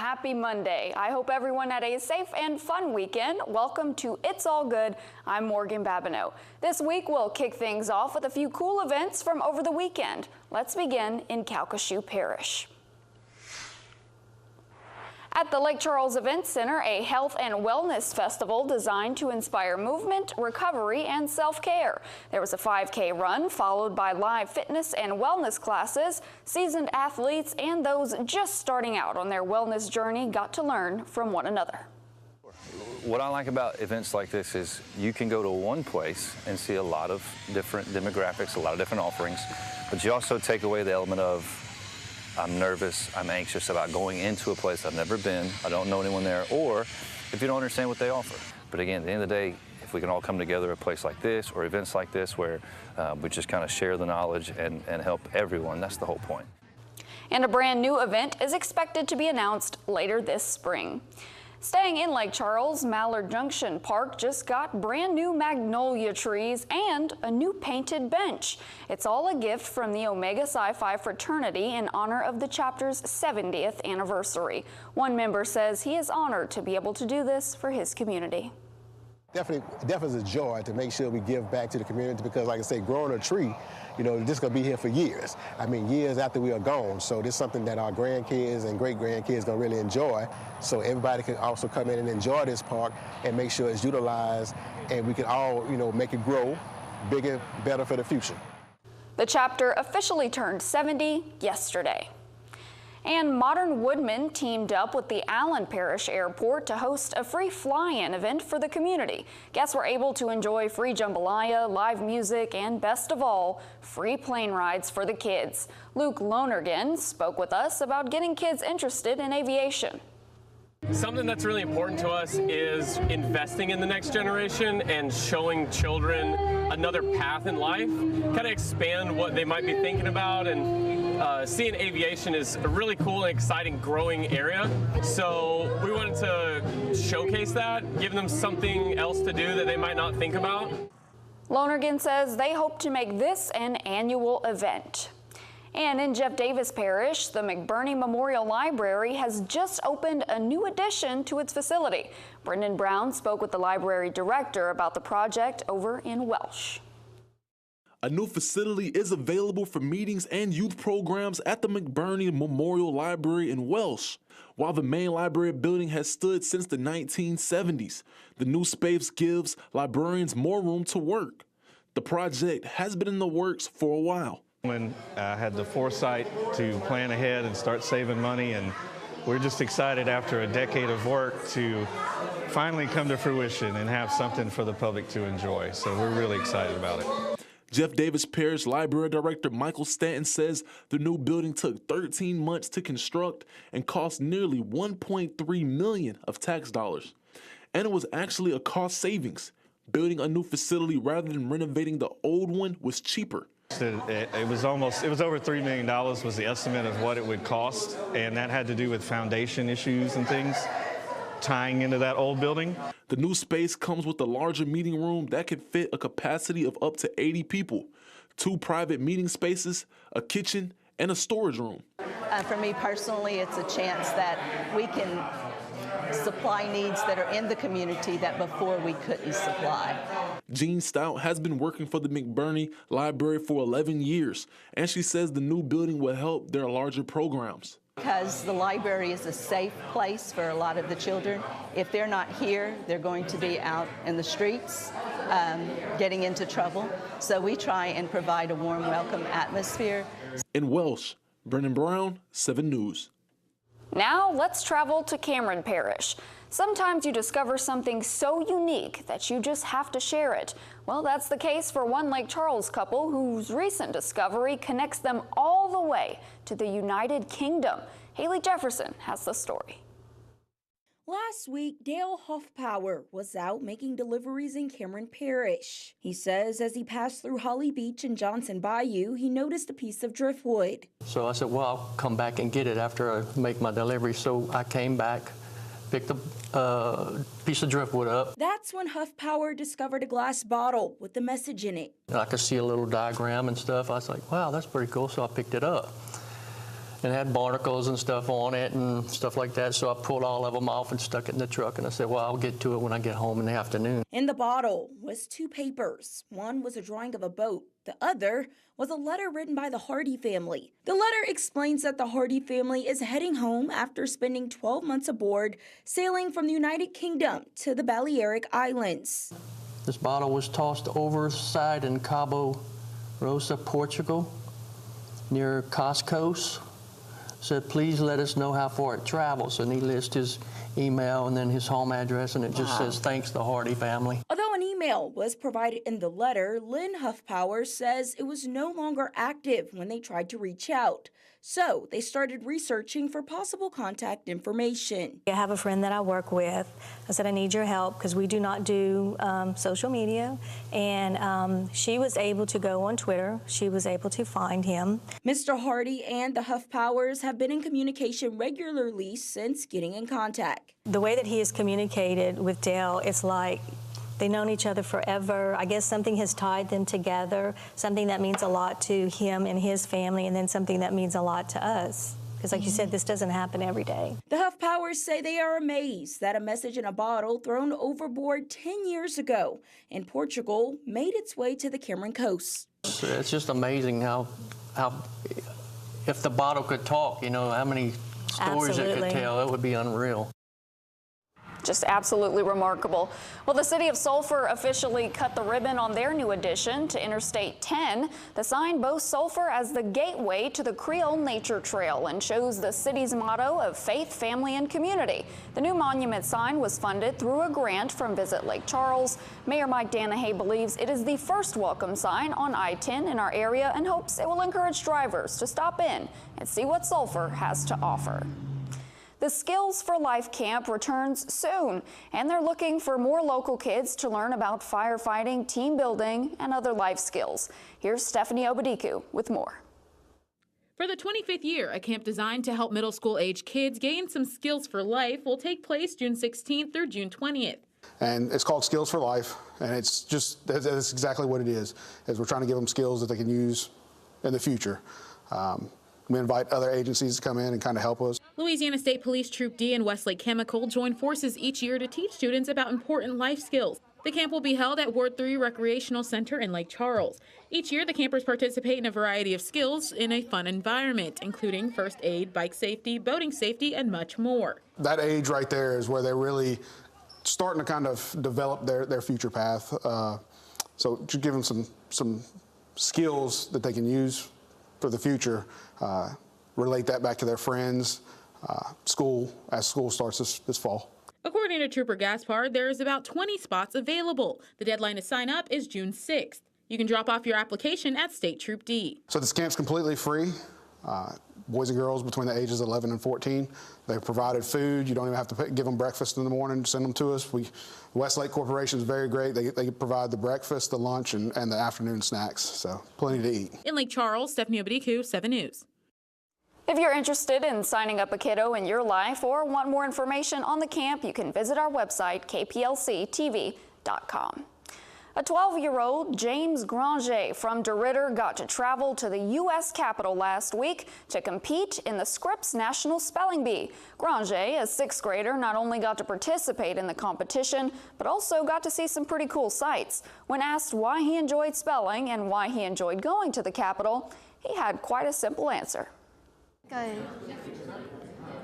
happy Monday. I hope everyone had a safe and fun weekend. Welcome to It's All Good. I'm Morgan Babineau. This week we'll kick things off with a few cool events from over the weekend. Let's begin in Calcasieu Parish. At the Lake Charles Event Center, a health and wellness festival designed to inspire movement, recovery, and self-care. There was a 5K run followed by live fitness and wellness classes. Seasoned athletes and those just starting out on their wellness journey got to learn from one another. What I like about events like this is you can go to one place and see a lot of different demographics, a lot of different offerings, but you also take away the element of I'm nervous, I'm anxious about going into a place I've never been, I don't know anyone there, or if you don't understand what they offer. But again, at the end of the day, if we can all come together at a place like this or events like this where we just kind of share the knowledge and help everyone, that's the whole point. And a brand new event is expected to be announced later this spring. Staying in Lake Charles, Mallard Junction Park just got brand new magnolia trees and a new painted bench. It's all a gift from the Omega Psi Phi fraternity in honor of the chapter's 70th anniversary. One member says he is honored to be able to do this for his community. Definitely is a joy to make sure we give back to the community because, like I say, growing a tree, you know, this is going to be here for years. I mean, years after we are gone. So this is something that our grandkids and great-grandkids going to really enjoy. So everybody can also come in and enjoy this park and make sure it's utilized and we can all, you know, make it grow bigger, better for the future. The chapter officially turned 70 yesterday. And Modern Woodmen teamed up with the Allen Parish Airport to host a free fly-in event for the community. Guests were able to enjoy free jambalaya, live music, and best of all, free plane rides for the kids. Luke Lonergan spoke with us about getting kids interested in aviation. Something that's really important to us is investing in the next generation and showing children another path in life, kind of expand what they might be thinking about, and seeing aviation is a really cool and exciting growing area. So we wanted to showcase that, give them something else to do that they might not think about. Lonergan says they hope to make this an annual event. And in Jeff Davis Parish, the McBurney Memorial Library has just opened a new addition to its facility. Brendan Brown spoke with the library director about the project over in Welsh. A new facility is available for meetings and youth programs at the McBurney Memorial Library in Welsh. While the main library building has stood since the 1970s, the new space gives librarians more room to work. The project has been in the works for a while. When I had the foresight to plan ahead and start saving money, and we're just excited after a decade of work to finally come to fruition and have something for the public to enjoy. So we're really excited about it. Jeff Davis Parish Library Director Michael Stanton says the new building took 13 months to construct and cost nearly $1.3 million of tax dollars. And it was actually a cost savings. Building a new facility rather than renovating the old one was cheaper. It was over $3 million was the estimate of what it would cost, and that had to do with foundation issues and things tying into that old building. The new space comes with a larger meeting room that can fit a capacity of up to 80 people, 2 private meeting spaces, a kitchen, and a storage room. For me personally, it's a chance that we can supply needs that are in the community that before we couldn't supply. Jean Stout has been working for the McBurney Library for 11 years, and she says the new building will help their larger programs. Because the library is a safe place for a lot of the children. If they're not here, they're going to be out in the streets, getting into trouble. So we try and provide a warm, welcome atmosphere. In Welsh, Brendan Brown, 7 News. Now let's travel to Cameron Parish. Sometimes you discover something so unique that you just have to share it. Well, that's the case for one Lake Charles couple whose recent discovery connects them all the way to the United Kingdom. Haley Jefferson has the story. Last week, Dale Hoffpower was out making deliveries in Cameron Parish. He says as he passed through Holly Beach and Johnson Bayou, he noticed a piece of driftwood. So I said, well, I'll come back and get it after I make my delivery. So I came back, picked a piece of driftwood up. That's when Hoffpower discovered a glass bottle with a message in it. I could see a little diagram and stuff. I was like, wow, that's pretty cool. So I picked it up. and it had barnacles and stuff on it and stuff like that. So I pulled all of them off and stuck it in the truck, and I said, well, I'll get to it when I get home in the afternoon. In the bottle was 2 papers. One was a drawing of a boat. The other was a letter written by the Hardy family. The letter explains that the Hardy family is heading home after spending 12 months aboard, sailing from the United Kingdom to the Balearic Islands. This bottle was tossed overside in Cabo Rosa, Portugal, near Coscos. Said, please let us know how far it travels. And he lists his email and then his home address, and it just says, thanks, the Hardy family. Although an email was provided in the letter, Lynn Huffpower says it was no longer active when they tried to reach out. So they started researching for possible contact information. I have a friend that I work with. I said, I need your help because we do not do social media. And she was able to go on Twitter. She was able to find him. Mr. Hardy and the Huffpowers have been in communication regularly since getting in contact. The way that he has communicated with Dale, it's like they've known each other forever. I guess something has tied them together, something that means a lot to him and his family, and then something that means a lot to us. Because like you said, this doesn't happen every day. The Huffpowers say they are amazed that a message in a bottle thrown overboard 10 years ago in Portugal made its way to the Cameron coast. It's just amazing how if the bottle could talk, you know, how many stories it could tell. It would be unreal. Just absolutely remarkable. Well, the city of Sulphur officially cut the ribbon on their new addition to Interstate 10. The sign boasts Sulphur as the gateway to the Creole Nature Trail and shows the city's motto of faith, family, and community. The new monument sign was funded through a grant from Visit Lake Charles. Mayor Mike Danahay believes it is the first welcome sign on I-10 in our area and hopes it will encourage drivers to stop in and see what Sulphur has to offer. The Skills for Life camp returns soon, and they're looking for more local kids to learn about firefighting, team building, and other life skills. Here's Stephanie Obadiku with more. For the 25th year, a camp designed to help middle school age kids gain some skills for life will take place June 16th through June 20th. And it's called Skills for Life, and it's just, that's exactly what it is we're trying to give them skills that they can use in the future. We invite other agencies to come in and kind of help us. Louisiana State Police Troop D and Westlake Chemical join forces each year to teach students about important life skills. The camp will be held at Ward 3 Recreational Center in Lake Charles. Each year, the campers participate in a variety of skills in a fun environment, including first aid, bike safety, boating safety, and much more. That age right there is where they're really starting to kind of develop their future path. So to give them some skills that they can use for the future, relate that back to their friends, school, as school starts this fall. According to Trooper Gaspard, there is about 20 spots available. The deadline to sign up is June 6th. You can drop off your application at State Troop D. So this camp's completely free. Boys and girls between the ages of 11 and 14. They've provided food. You don't even have to give them breakfast in the morning, send them to us. Westlake Corporation is very great. They provide the breakfast, the lunch, and the afternoon snacks, so plenty to eat. In Lake Charles, Stephanie Obadiku, 7 News. If you're interested in signing up a kiddo in your life or want more information on the camp, you can visit our website, kplctv.com. A 12-year-old James Granger from DeRidder got to travel to the U.S. Capitol last week to compete in the Scripps National Spelling Bee. Granger, a 6th grader, not only got to participate in the competition, but also got to see some pretty cool sights. When asked why he enjoyed spelling and why he enjoyed going to the Capitol, he had quite a simple answer.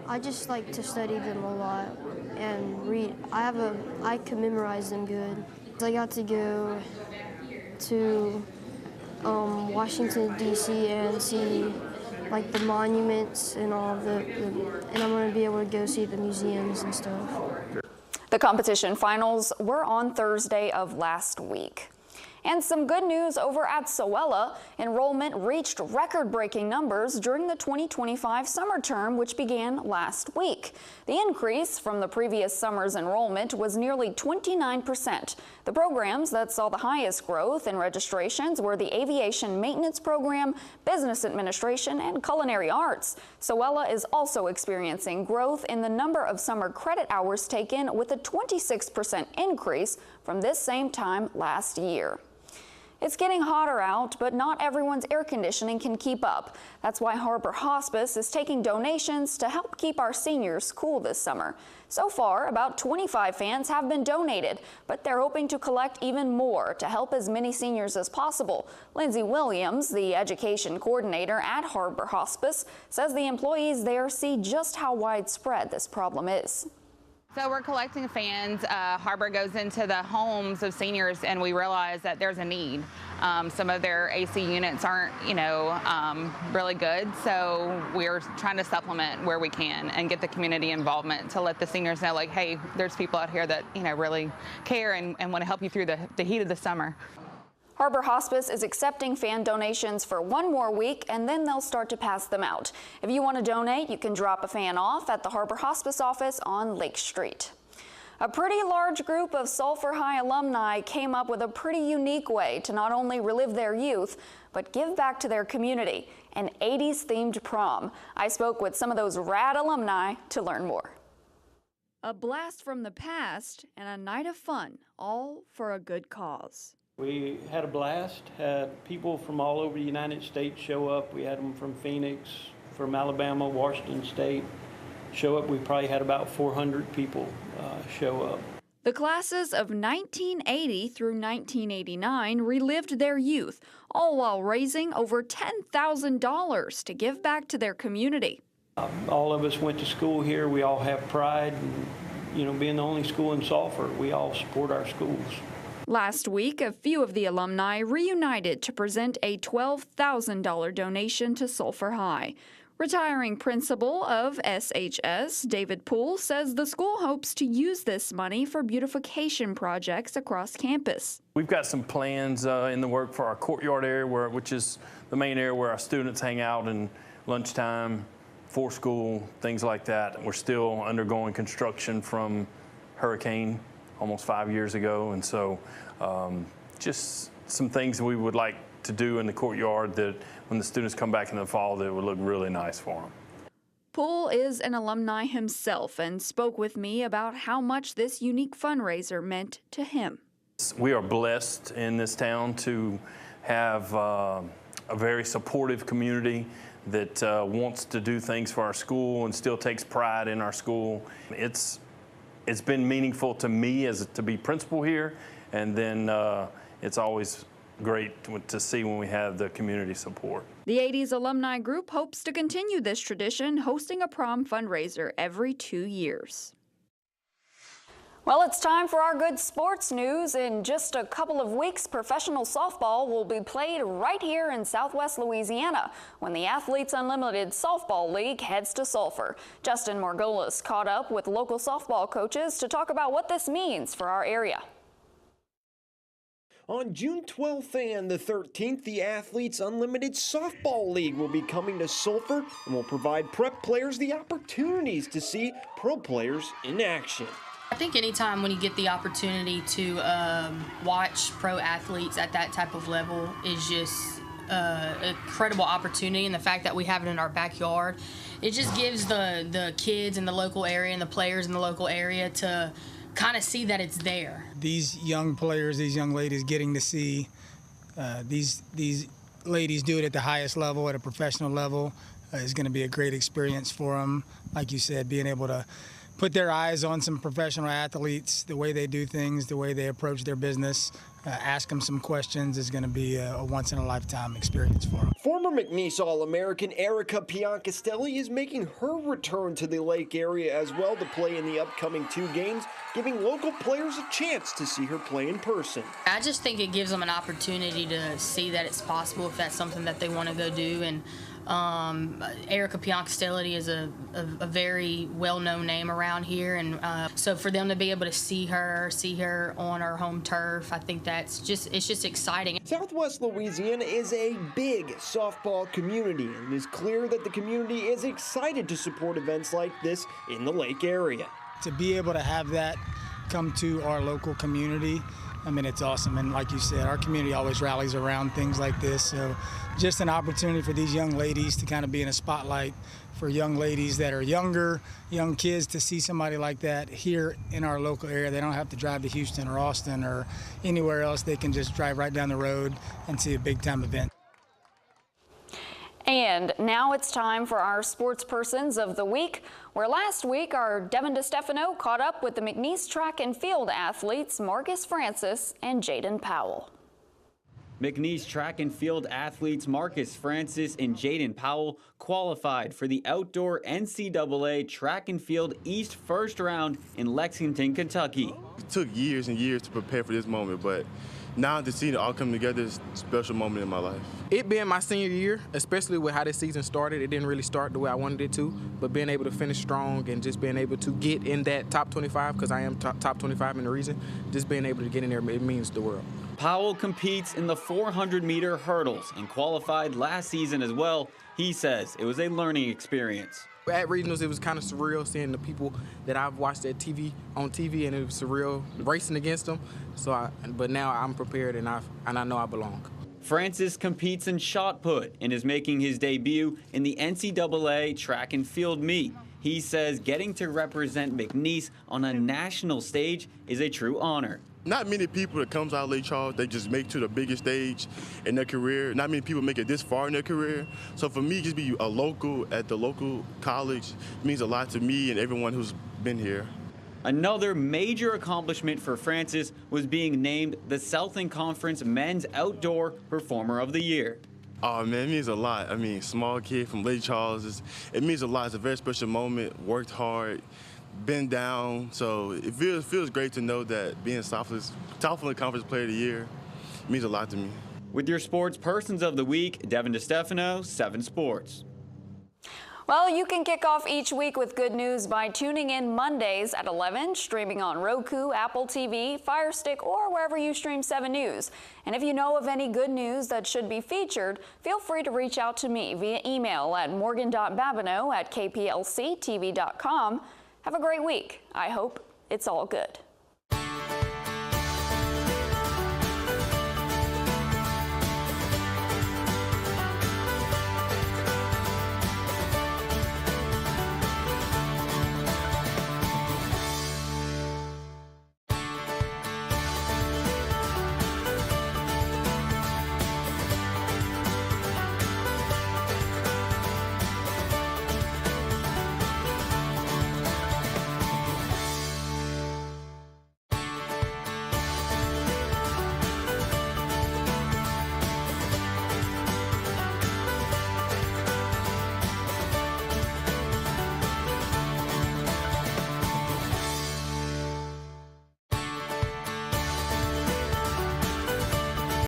I just like to study them a lot and read. I can memorize them good. I got to go to Washington, D.C. and see like the monuments and all and I'm going to be able to go see the museums and stuff. The competition finals were on Thursday of last week. And some good news over at Sowella. Enrollment reached record-breaking numbers during the 2025 summer term, which began last week. The increase from the previous summer's enrollment was nearly 29%. The programs that saw the highest growth in registrations were the Aviation Maintenance Program, Business Administration, and Culinary Arts. Sowella is also experiencing growth in the number of summer credit hours taken, with a 26% increase from this same time last year. It's getting hotter out, but not everyone's air conditioning can keep up. That's why Harbor Hospice is taking donations to help keep our seniors cool this summer. So far, about 25 fans have been donated, but they're hoping to collect even more to help as many seniors as possible. Lindsay Williams, the education coordinator at Harbor Hospice, says the employees there see just how widespread this problem is. So we're collecting fans. Harbor goes into the homes of seniors, and we realize that there's a need. Some of their AC units aren't, really good, so we're trying to supplement where we can and get the community involvement to let the seniors know, like, hey, there's people out here that, really care and want to help you through the heat of the summer. Harbor Hospice is accepting fan donations for one more week, and then they'll start to pass them out. If you want to donate, you can drop a fan off at the Harbor Hospice office on Lake Street. A pretty large group of Sulphur High alumni came up with a pretty unique way to not only relive their youth, but give back to their community, an 80s-themed prom. I spoke with some of those rad alumni to learn more. A blast from the past and a night of fun, all for a good cause. We had a blast, had people from all over the United States show up. We had them from Phoenix, from Alabama, Washington State show up. We probably had about 400 people show up. The classes of 1980 through 1989 relived their youth, all while raising over $10,000 to give back to their community. All of us went to school here. We all have pride, and, being the only school in Sulphur, we all support our schools. Last week, a few of the alumni reunited to present a $12,000 donation to Sulphur High. Retiring principal of SHS, David Poole, says the school hopes to use this money for beautification projects across campus. We've got some plans in the work for our courtyard area, which is the main area where our students hang out in lunchtime, for school, things like that. We're still undergoing construction from hurricane almost 5 years ago, and so just some things we would like to do in the courtyard that when the students come back in the fall, that would look really nice for them. Poole is an alumni himself and spoke with me about how much this unique fundraiser meant to him. We are blessed in this town to have a very supportive community that wants to do things for our school and still takes pride in our school. It's been meaningful to me to be principal here, and then it's always great to see when we have the community support. The 80s alumni group hopes to continue this tradition, hosting a prom fundraiser every 2 years. Well, it's time for our good sports news. In just a couple of weeks, professional softball will be played right here in Southwest Louisiana when the Athletes Unlimited Softball League heads to Sulphur. Justin Margolis caught up with local softball coaches to talk about what this means for our area. On June 12th and the 13th, the Athletes Unlimited Softball League will be coming to Sulphur and will provide prep players the opportunities to see pro players in action. I think anytime when you get the opportunity to watch pro athletes at that type of level is just an incredible opportunity, and the fact that we have it in our backyard, it just gives the kids in the local area and the players in the local area to kind of see that it's there. These young players, these young ladies getting to see these ladies do it at the highest level, at a professional level, is going to be a great experience for them. Like you said, being able to put their eyes on some professional athletes, the way they do things, the way they approach their business, ask them some questions is going to be a once-in-a-lifetime experience for them. Former McNeese All-American Erica Piancastelli is making her return to the lake area as well to play in the upcoming 2 games, giving local players a chance to see her play in person. I just think it gives them an opportunity to see that it's possible if that's something that they want to go do. And Erica Piancastelli is a very well-known name around here, and so for them to be able to see her on our home turf, I think it's just exciting. Southwest Louisiana is a big softball community, and it is clear that the community is excited to support events like this in the lake area. To be able to have that come to our local community I mean, it's awesome. And like you said, our community always rallies around things like this. So just an opportunity for these young ladies to kind of be in a spotlight for young ladies that are younger, young kids, to see somebody like that here in our local area. They don't have to drive to Houston or Austin or anywhere else. They can just drive right down the road and see a big-time event. And now it's time for our sports persons of the week, where last week our Devin DeStefano caught up with the McNeese track and field athletes Marcus Francis and Jaden Powell. McNeese track and field athletes Marcus Francis and Jaden Powell qualified for the outdoor NCAA track and field East first round in Lexington, Kentucky. It took years and years to prepare for this moment, but now to see it all come together is a special moment in my life. It being my senior year, especially with how this season started, it didn't really start the way I wanted it to, but being able to finish strong and just being able to get in that top 25, because I am top 25 in the region, just being able to get in there, it means the world. Powell competes in the 400-meter hurdles and qualified last season as well. He says it was a learning experience. At regionals, it was kind of surreal seeing the people that I've watched on TV, and it was surreal racing against them. But now I'm prepared, and I know I belong. Francis competes in shot put and is making his debut in the NCAA track and field meet. He says getting to represent McNeese on a national stage is a true honor. Not many people that comes out of Lake Charles, they just make to the biggest stage in their career. Not many people make it this far in their career. So for me, just be a local at the local college means a lot to me and everyone who's been here. Another major accomplishment for Francis was being named the Southland Conference Men's Outdoor Performer of the Year. Oh man, it means a lot. I mean, small kid from Lake Charles, it means a lot. It's a very special moment, worked hard, been down, so it feels great to know that being Southland Conference Player of the Year means a lot to me. With your sports persons of the week, Devin DeStefano, 7 Sports. Well, you can kick off each week with good news by tuning in Mondays at 11, streaming on Roku, Apple TV, Fire Stick, or wherever you stream 7 News. And if you know of any good news that should be featured, feel free to reach out to me via email at morgan.babineau@kplctv.com. Have a great week. I hope it's all good.